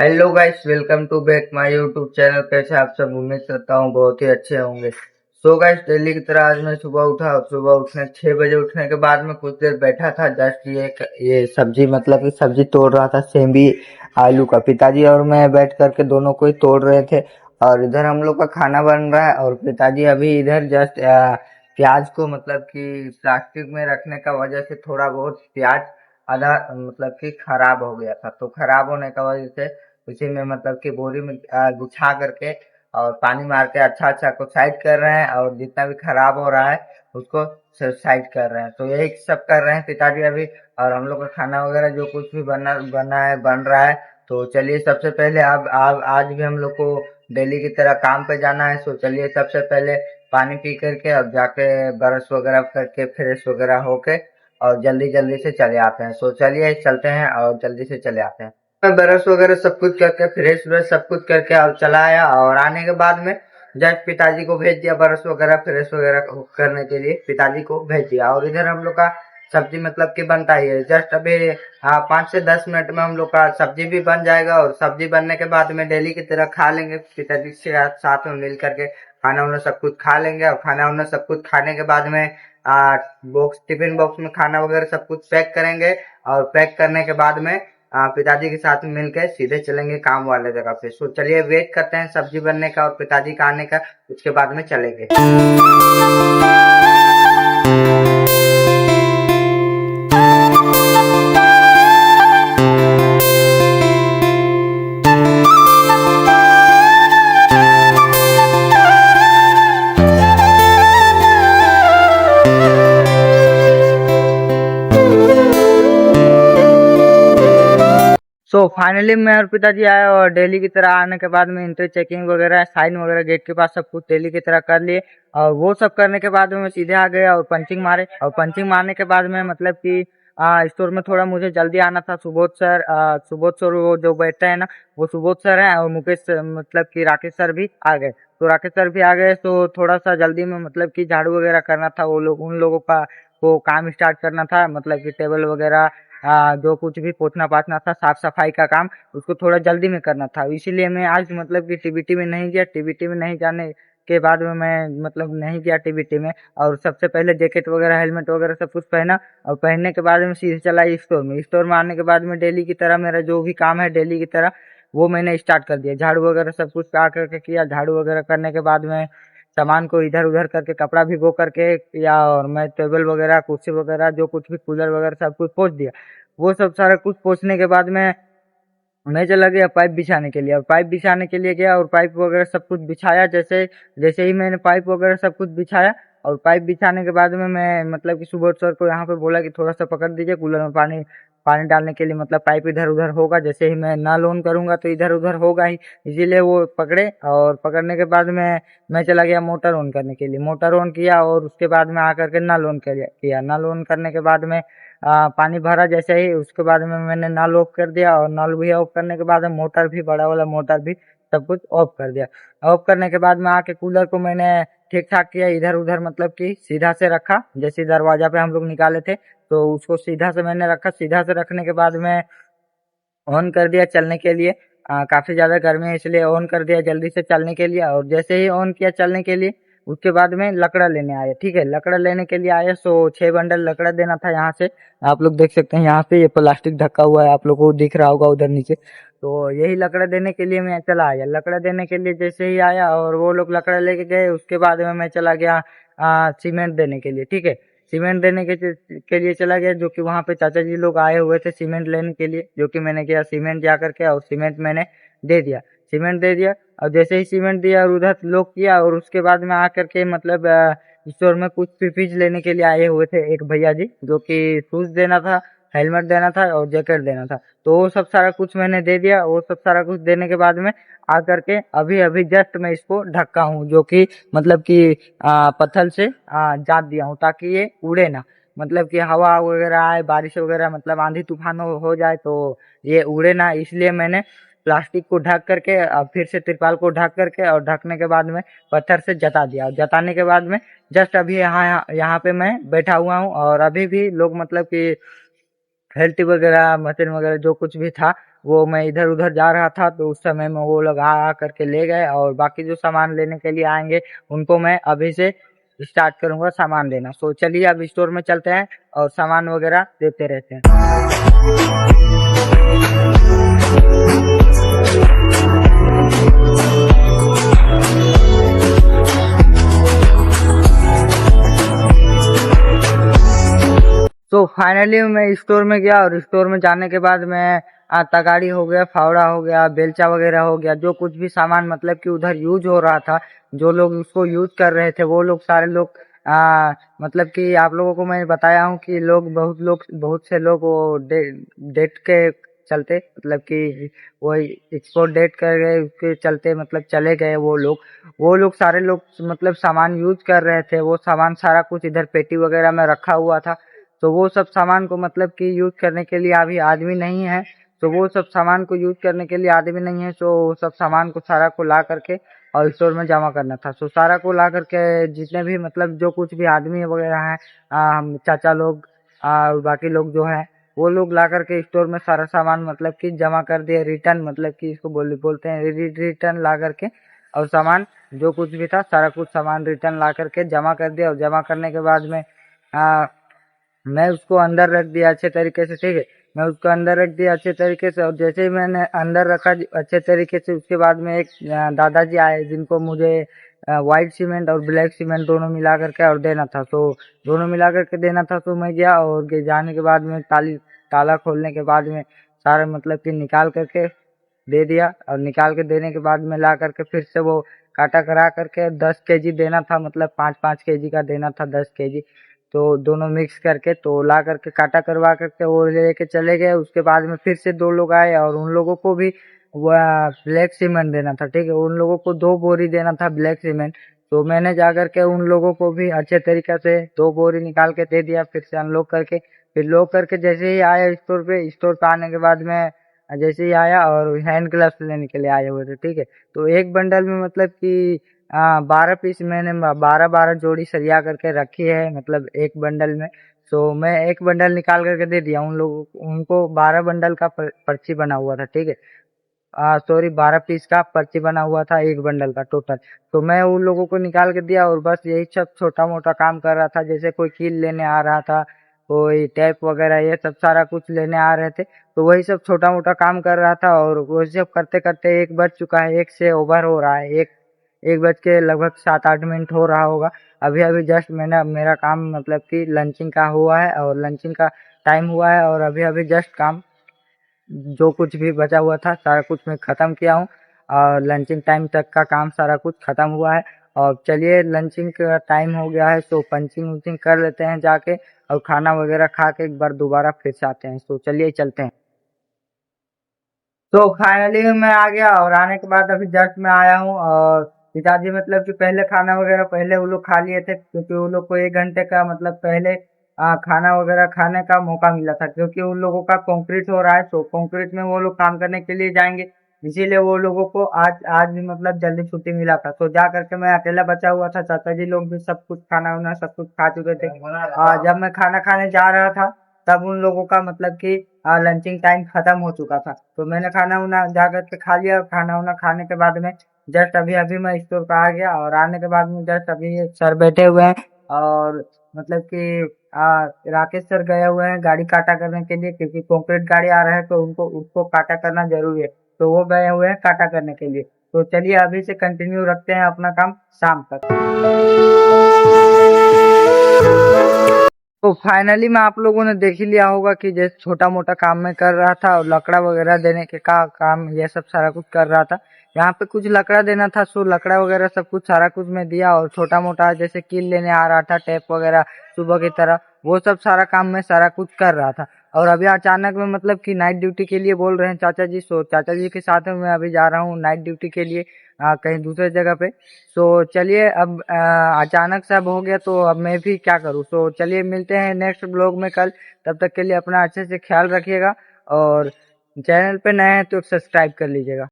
Hello guys, welcome to back my YouTube channel. कैसे आप सब? उम्मीद करता हूँ बहुत ही अच्छे होंगे। सो गाइस, डेली की तरह आज मैं सुबह उठा। सुबह उठने 6 बजे उठने के बाद में कुछ देर बैठा था। जस्ट ये सब्जी मतलब कि सब्जी तोड़ रहा था, सेमी आलू का। पिताजी और मैं बैठ करके दोनों को ही तोड़ रहे थे। और इधर हम लोग का खाना बन रहा है और पिताजी अभी इधर जस्ट प्याज को मतलब कि प्लास्टिक में रखने का वजह से थोड़ा बहुत प्याज आधा मतलब कि खराब हो गया था। तो खराब होने का वजह से उसी में मतलब कि बोरी में गुछा करके और पानी मार के अच्छा अच्छा को साइड कर रहे हैं, और जितना भी खराब हो रहा है उसको साइड कर रहे हैं। तो यही सब कर रहे हैं पिताजी अभी। और हम लोग का खाना वगैरह जो कुछ भी बना बना है बन रहा है। तो चलिए, सबसे पहले अब आज भी हम लोग को डेली की तरह काम पे जाना है। सो चलिए, सबसे पहले पानी पी करके अब जाके ब्रश वगैरह करके फ्रेश वगैरह होके और जल्दी जल्दी से चले आते हैं। सो चलिए चलते हैं और जल्दी से चले आते हैं। मैं ब्रश वगैरह सब कुछ करके फ्रेश व्रेश सब कुछ करके और चला आया। और आने के बाद में जस्ट पिताजी को भेज दिया ब्रश वगैरह फ्रेश वगैरह करने के लिए। पिताजी को भेज दिया और इधर हम लोग का सब्जी मतलब कि बनता ही है। जस्ट अभी 5 से 10 मिनट में हम लोग का सब्जी भी बन जाएगा। और सब्जी बनने के बाद में डेली की तरह खा लेंगे पिताजी से साथ में मिल करके। खाना उन्हें सब कुछ खा लेंगे और खाना उन्हें सब कुछ खाने के बाद में टिफिन बॉक्स में खाना वगैरह सब कुछ पैक करेंगे। और पैक करने के बाद में पिताजी के साथ मिलकर सीधे चलेंगे काम वाले जगह पे। सो चलिए, वेट करते हैं सब्जी बनने का और पिताजी का आने का। उसके बाद में चलेंगे। सो फाइनली मैं और पिताजी आए और डेली की तरह आने के बाद में इंटर चेकिंग वगैरह साइन वगैरह गेट के पास सब कुछ डेली की तरह कर लिए। और वो सब करने के बाद में मैं सीधे आ गया और पंचिंग मारे। और पंचिंग मारने के बाद में मतलब कि स्टोर में थोड़ा मुझे जल्दी आना था। सुबोध सर वो जो बैठते हैं ना, वो सुबोध सर है। और मुकेश मतलब कि राकेश सर भी आ गए। तो राकेश सर भी आ गए तो थोड़ा सा जल्दी में मतलब कि झाड़ू वगैरह करना था। वो लोग उन लोगों का वो काम स्टार्ट करना था, मतलब कि टेबल वगैरह जो कुछ भी पोछना पाछना था, साफ सफाई का काम उसको थोड़ा जल्दी में करना था। इसीलिए मैं आज मतलब कि टीबीटी में नहीं गया। टीबीटी में नहीं जाने के बाद में मैं मतलब नहीं गया टीबीटी में। और सबसे पहले जैकेट वगैरह हेलमेट वगैरह सब कुछ पहना। और पहनने के बाद में सीधे चला स्टोर में। स्टोर में आने के बाद में डेली की तरह मेरा जो भी काम है डेली की तरह वो मैंने स्टार्ट कर दिया। झाड़ू वगैरह सब कुछ आ करके किया। झाड़ू वगैरह करने के बाद में सामान को इधर उधर करके कपड़ा भिगो करके किया। और मैं टेबल वगैरह कुर्सी वगैरह जो कुछ भी कूलर वगैरह सब कुछ पोंछ दिया। वो सब सारा कुछ पोंछने के बाद में मैं चला गया पाइप बिछाने के लिए। और पाइप बिछाने के लिए गया और पाइप वगैरह सब कुछ बिछाया। जैसे जैसे ही मैंने पाइप वगैरह सब कुछ बिछाया और पाइप बिछाने के बाद में मैं मतलब कि सुबोध सर को यहाँ पे बोला कि थोड़ा सा पकड़ दीजिए कूलर में पानी पानी डालने के लिए। मतलब पाइप इधर उधर होगा, जैसे ही मैं नल ऑन करूंगा तो इधर उधर होगा ही। इसीलिए वो पकड़े। और पकड़ने के बाद में मैं चला गया मोटर ऑन करने के लिए। मोटर ऑन किया और उसके बाद में आकर के नल ऑन किया। नल ऑन करने के बाद में पानी भरा जैसे ही, उसके बाद में मैंने नल ऑफ कर दिया। और नल भी ऑफ करने के बाद में मोटर भी, बड़ा वाला मोटर भी सब कुछ ऑफ कर दिया। ऑफ करने के बाद में आके कूलर को मैंने ठीक ठाक किया। इधर उधर मतलब कि सीधा से रखा। जैसे दरवाजा पे हम लोग निकाले थे तो उसको सीधा से मैंने रखा। सीधा से रखने के बाद में ऑन कर दिया चलने के लिए। काफी ज्यादा गर्मी है इसलिए ऑन कर दिया जल्दी से चलने के लिए। और जैसे ही ऑन किया चलने के लिए, उसके बाद में लकड़ा लेने आया। ठीक है, लकड़ा लेने के लिए आया। सो 6 बंडल लकड़ा देना था यहाँ से। आप लोग देख सकते हैं यहाँ पे ये प्लास्टिक ढका हुआ है, आप लोग को दिख रहा होगा उधर नीचे। तो यही लकड़ा देने के लिए मैं चला आया। लकड़ा देने के लिए जैसे ही आया और वो लोग लकड़ा लेके गए, उसके बाद में मैं चला गया सीमेंट देने के लिए। ठीक है, सीमेंट देने के लिए चला गया, जो कि वहां पे चाचा जी लोग आए हुए थे सीमेंट लेने के लिए। जो कि मैंने किया, सीमेंट जा करके और सीमेंट मैंने दे दिया। सीमेंट दे दिया और जैसे ही सीमेंट दिया और उधर लोग किया। और उसके बाद में आकर के मतलब स्टोर में कुछ चीज लेने के लिए आए हुए थे एक भैया जी, जो कि शूज देना था, हेलमेट देना था और जैकेट देना था। तो वो सब सारा कुछ मैंने दे दिया। वो सब सारा कुछ देने के बाद में आकर के अभी अभी जस्ट मैं इसको ढका हूँ, जो कि मतलब कि पत्थर से जात दिया हूँ ताकि ये उड़े ना। मतलब कि हवा वगैरह आए, बारिश वगैरह मतलब आंधी तूफान हो जाए तो ये उड़े ना। इसलिए मैंने प्लास्टिक को ढक करके फिर से तिरपाल को ढक करके और ढकने के बाद में पत्थर से जता दिया। और जताने के बाद में जस्ट अभी यहाँ यहाँ पे मैं बैठा हुआ हूँ। और अभी भी लोग मतलब कि हेल्टी वगैरह मटन वगैरह जो कुछ भी था वो मैं इधर उधर जा रहा था तो उस समय में वो लोग आ करके ले गए। और बाकी जो सामान लेने के लिए आएंगे उनको मैं अभी से स्टार्ट करूंगा सामान देना। तो चलिए अब स्टोर में चलते हैं और सामान वगैरह देते रहते हैं। तो फाइनली मैं स्टोर में गया और स्टोर में जाने के बाद मैं तगाड़ी हो गया, फावड़ा हो गया, बेलचा वगैरह हो गया, जो कुछ भी सामान मतलब कि उधर यूज हो रहा था, जो लोग उसको यूज कर रहे थे वो लोग सारे लोग मतलब कि आप लोगों को मैं बताया हूँ कि बहुत से लोग वो डेट के चलते मतलब कि वो एक्सपोर्ट डेट कर गए उसके चलते मतलब चले गए वो लोग सारे लोग मतलब सामान यूज कर रहे थे। वो सामान सारा कुछ इधर पेटी वगैरह में रखा हुआ था। तो वो सब सामान को मतलब कि यूज करने के लिए अभी आदमी नहीं है। तो वो सब सामान को यूज करने के लिए आदमी नहीं है। तो वो सब सामान को सारा को ला करके और स्टोर में जमा करना था। तो सारा को ला करके जितने भी मतलब जो कुछ भी आदमी वगैरह हैं, हम चाचा लोग और बाकी लोग जो है वो लोग ला करके स्टोर में सारा सामान मतलब कि जमा कर दिए। रिटर्न मतलब कि इसको बोलते हैं रिटर्न ला करके और सामान जो कुछ भी था सारा कुछ सामान रिटर्न ला करके जमा कर दिया। और जमा करने के बाद में मैं उसको अंदर रख दिया अच्छे तरीके से। ठीक है, मैं उसको अंदर रख दिया अच्छे तरीके से। और जैसे ही मैंने अंदर रखा अच्छे तरीके से उसके बाद में एक दादाजी आए जिनको मुझे व्हाइट सीमेंट और ब्लैक सीमेंट दोनों मिला करके और देना था। तो दोनों मिला करके देना था। तो मैं गया और जाने के बाद में ताला खोलने के बाद में सारा मतलब कि निकाल करके दे दिया। और निकाल के देने के बाद में ला करके फिर से वो काटा करा करके 10 kg देना था, मतलब 5-5 kg का देना था, 10 kg। तो दोनों मिक्स करके तो ला करके काटा करवा करके वो लेके चले गए। उसके बाद में फिर से 2 लोग आए और उन लोगों को भी वह ब्लैक सीमेंट देना था। ठीक है, उन लोगों को 2 बोरी देना था ब्लैक सीमेंट। तो मैंने जा करके उन लोगों को भी अच्छे तरीके से 2 बोरी निकाल के दे दिया। फिर से अनलॉक करके फिर लॉक करके जैसे ही आया स्टोर पे आने के बाद में जैसे ही आया और हैंड ग्लव्स लेने के लिए आए हुए थे। ठीक है, तो एक बंडल में मतलब कि 12 पीस मैंने 12-12 जोड़ी सरिया करके रखी है मतलब एक बंडल में। तो मैं एक बंडल निकाल करके दे दिया उन लोगों उनको 12 बंडल का पर्ची बना हुआ था। ठीक है, सॉरी 12 पीस का पर्ची बना हुआ था एक बंडल का टोटल। तो मैं उन लोगों को निकाल के दिया और बस यही सब छोटा मोटा काम कर रहा था। जैसे कोई कील लेने आ रहा था, कोई टेप वगैरह ये सब सारा कुछ लेने आ रहे थे। तो वही सब छोटा मोटा काम कर रहा था। और वो सब करते करते 1 बज चुका है, 1 से ओवर हो रहा है, 1 बज के लगभग 7-8 मिनट हो रहा होगा। अभी अभी जस्ट मैंने मेरा काम मतलब कि लंचिंग का हुआ है और लंचिंग का टाइम हुआ है। और अभी अभी जस्ट काम जो कुछ भी बचा हुआ था सारा कुछ मैं ख़त्म किया हूँ। और लंचिंग टाइम तक का काम सारा कुछ ख़त्म हुआ है। और चलिए लंचिंग का टाइम हो गया है तो पंचिंग वंचिंग कर लेते हैं जाके और खाना वगैरह खा के एक बार दोबारा फिर से आते हैं। तो चलिए चलते हैं। तो फाइनली मैं आ गया और आने के बाद अभी जस्ट मैं आया हूँ। और पिताजी मतलब कि पहले खाना वगैरह पहले वो लोग खा लिए थे क्योंकि वो लोग को 1 घंटे का मतलब पहले खाना वगैरह खाने का मौका मिला था। क्योंकि उन लोगों का कंक्रीट हो रहा है तो कंक्रीट में वो लोग काम करने के लिए जाएंगे। इसीलिए वो लोगों को आज आज भी मतलब जल्दी छुट्टी मिला था। तो जा करके मैं अकेला बचा हुआ था, चाचा जी लोग भी सब कुछ खाना वाना सब कुछ खा चुके थे। जब मैं खाना खाने जा रहा था तब उन लोगों का मतलब कि लंचिंग टाइम खत्म हो चुका था। तो मैंने खाना वाना जा करके खा लिया। खाना वाना खाने के बाद में जस्ट अभी अभी मैं स्टोर पे आ गया और आने के बाद में जस्ट अभी ये सर बैठे हुए हैं। और मतलब कि राकेश सर गए हुए हैं गाड़ी काटा करने के लिए क्योंकि कंक्रीट गाड़ी आ रहा है तो उनको उसको काटा करना जरूरी है। तो वो गए हुए हैं काटा करने के लिए। तो चलिए अभी से कंटिन्यू रखते हैं अपना काम शाम तक। तो फाइनली मैं आप लोगों ने देख ही लिया होगा कि जैसे छोटा मोटा काम मैं कर रहा था और लकड़ा वगैरह देने के का काम ये सब सारा कुछ कर रहा था। यहाँ पे कुछ लकड़ा देना था सो लकड़ा वगैरह सब कुछ सारा कुछ मैं दिया। और छोटा मोटा जैसे कील लेने आ रहा था, टेप वगैरह सुबह की तरह वो सब सारा काम मैं सारा कुछ कर रहा था। और अभी अचानक में मतलब कि नाइट ड्यूटी के लिए बोल रहे हैं चाचा जी। सो चाचा जी के साथ में मैं अभी जा रहा हूँ नाइट ड्यूटी के लिए कहीं दूसरे जगह पे। तो चलिए अब अचानक से अब हो गया तो अब मैं भी क्या करूँ। तो चलिए मिलते हैं नेक्स्ट ब्लॉग में कल। तब तक के लिए अपना अच्छे से ख्याल रखिएगा और चैनल पे नए हैं तो सब्सक्राइब कर लीजिएगा।